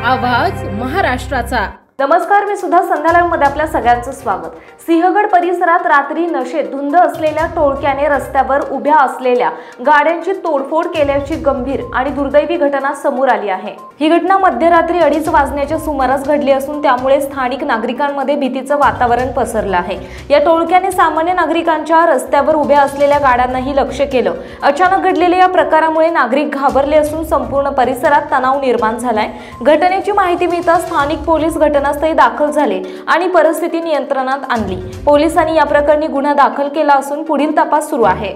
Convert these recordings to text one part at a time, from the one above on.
आवाज महाराष्ट्राचा। नमस्कार, मी सुद्धा संध्या लाईव्ह मध्ये आपल्या सगळ्यांचं स्वागत। सिंहगड परिसरात रात्री नशेत धुंद असलेल्या टोळक्याने रस्त्यावर उभ्या असलेल्या गाड्यांची तोडफोड केल्याची गंभीर आणि दुर्दैवी घटना समोर आली आहे। ही घटना मध्यरात्री 2:30 वाजण्याच्या सुमारास घडली असून त्यामुळे स्थानिक नागरिकांमध्ये भीतीचं वातावरण पसरलं आहे। या टोळक्याने सामान्य नागरिकांच्या रस्त्यावर उभ्या असलेल्या गाड्यांनाही लक्ष्य केलं। अचानक घडलेल्या या प्रकारामुळे नागरिक घाबरले असून संपूर्ण परिसरात तणाव निर्माण झालाय। घटनेची माहिती मिळताच स्थानिक पोलीस घटनास्थळी दाखल झाले आणि परिस्थिती नियंत्रणात आणली। पोलिसांनी या प्रकरणी गुन्हा दाखल केला असून पुढील तपास सुरू आहे।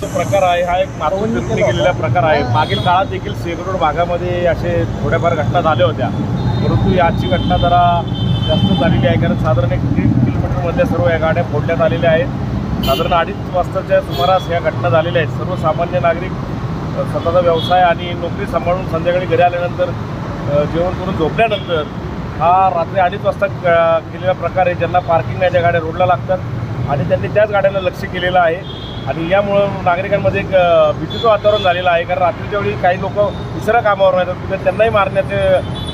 प्रकार आहे हा एक मातृत्व केलेला प्रकार आहे। मागील काळात देखील सिंहगड भागामध्ये असे थोड्याफार घटना झाल्या होत्या, परंतु याची घटना जरा जास्त झालेली आहे, कारण साधारण 1 किलोमीटरमध्ये सर्व या गाड्या फोडण्यात आलेल्या आहेत। साधारण 2:30 वाजताच्या सुमारास या घटना झालेल्या आहेत। सर्वसामान्य नागरिक स्वतःचा व्यवसाय आणि नोकरी सांभाळून संध्याकाळी घरी आल्यानंतर जेवण करून झोपल्यानंतर हा रात्री 2:30 वाजता केलेला प्रकार आहे। ज्यांना पार्किंग नाही त्या गाड्या रोडला लागतात आणि त्यांनी त्याच गाड्यांना लक्ष केलेलं आहे आणि यामुळं नागरिकांमध्ये एक भीतीचं वातावरण झालेलं आहे, कारण रात्रीच्या वेळी काही लोक दुसऱ्या कामावर येतात, त्यांनाही मारण्याचे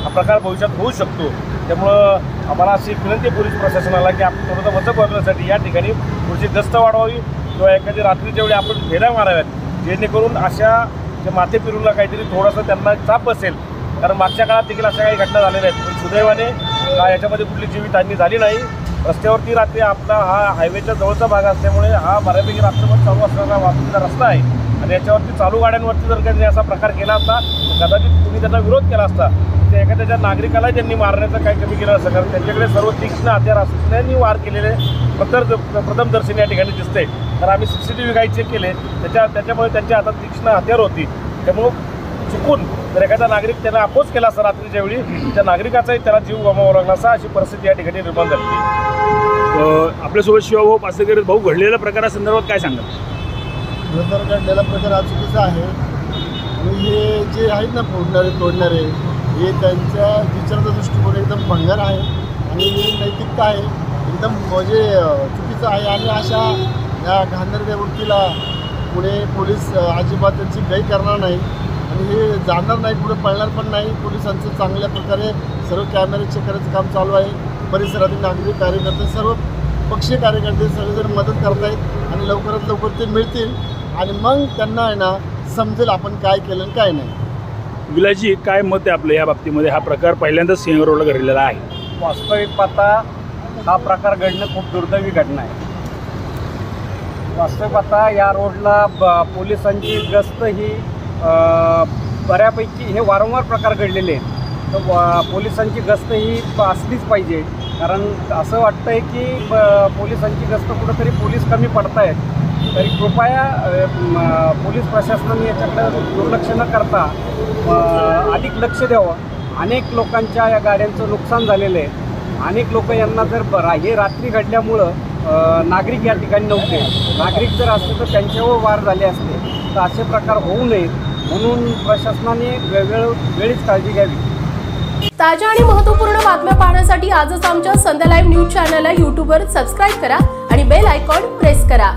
हा प्रकार भविष्यात होऊ शकतो। त्यामुळं आम्हाला अशी विनंती पोलीस प्रशासनाला की आपण थोडंसं वचक वागण्यासाठी या ठिकाणी पुढची गस्त वाढवावी किंवा एखादी रात्रीच्या वेळी आपण फेऱ्या माराव्यात, जेणेकरून अशा जे माथे फिरूनला काहीतरी थोडंसं त्यांना चाप बसेल। कारण मागच्या काळात देखील अशा काही घटना झालेल्या आहेत, पण सुदैवाने याच्यामध्ये कुठली जीवितहानी झाली नाही। रस्त्यावरती रात्री आपला हा हायवेच्या जवळचा भाग असल्यामुळे हा बऱ्यापैकी रात्रभर चालू असणारा वाहतुकीचा रस्ता आहे आणि याच्यावरती चालू गाड्यांवरती जर त्यांनी असा प्रकार केला असता कदाचित तुम्ही त्याचा विरोध केला असता, त्या एखाद्या नागरिकाला त्यांनी मारण्याचं काही कमी केलं असतं, कारण त्यांच्याकडे सर्व तीक्ष्ण हत्यार असून त्यांनी वार केलेले प्रथमदर्शनी या ठिकाणी दिसते। तर आम्ही CCTV काही चेक केले, त्याच्यामुळे त्यांच्या हातात तीक्ष्ण हत्यार होती। त्यामुळं चुकून जर एखादा नागरिक त्यांना अपोज केला असता रात्रीच्या वेळी, त्या नागरिकाचाही त्याला जीव गमावा लागला असता, अशी परिस्थिती या ठिकाणी निर्माण झाली। आपल्यासोबत शिवभाऊ पासेकर भाऊ घडलेल्या प्रकारासंदर्भात काय सांगाल? घडलेला प्रकार हा चुकीचा आहे आणि हे जे आहेत ना तोडणारे हे त्यांच्या विचाराचा दृष्टिकोन एकदम भंगार आहे आणि नैतिकता आहे एकदम म्हणजे चुकीचं आहे। आणि अशा या घाणेरड्या वृत्तीला पुणे पोलीस अजिबात त्यांची गय करणार नाही आणि हे जाणार नाही, पुढे पळणार पण नाही। पोलिसांचं चांगल्या प्रकारे सर्व कॅमेरे चेक करायचं काम चालू आहे। परिसरातील नागरिक कार्यकर्ते सर्व पक्षीय कार्यकर्ते सगळेजण मदत करत आहेत आणि लवकरात लवकर ते मिळतील आणि मग त्यांना आहे ना समजेल आपण काय केलं आणि काय नाही। विलाजी, काय मत आहे आपलं या बाबतीमध्ये? हा प्रकार पहिल्यांदाच सिंहगड रोडला घडलेला आहे। वास्तविक पाहता हा प्रकार घडणं खूप दुर्दैवी घटना आहे। वास्तविक पाहता या रोडला पोलिसांची गस्त ही बऱ्यापैकी हे वारंवार प्रकार घडलेले आहेत, तर पोलिसांची गस्त ही असलीच पाहिजे। कारण असं वाटतं आहे की पोलिसांची गस्त कुठंतरी पोलीस कमी पडत आहेत, तरी कृपया पोलीस प्रशासनाने याच्याकडे दुर्लक्ष न करता अधिक लक्ष द्यावं। अनेक लोकांच्या या गाड्यांचं नुकसान झालेलं आहे। अनेक लोक यांना जर हे रात्री घडल्यामुळं नागरिक या ठिकाणी नव्हते, नागरिक जर असते तर त्यांच्यावर वार झाले असते, तर असे प्रकार होऊ नयेत म्हणून प्रशासनाने वेळीच काळजी घ्यावी। ताज्या आणि महत्त्वपूर्ण बातम्या पाहण्यासाठी आजच आमच्या संध्या लाईव्ह न्यूज चॅनलला YouTubeवर सबस्क्राईब करा आणि बेल आयकॉन प्रेस करा।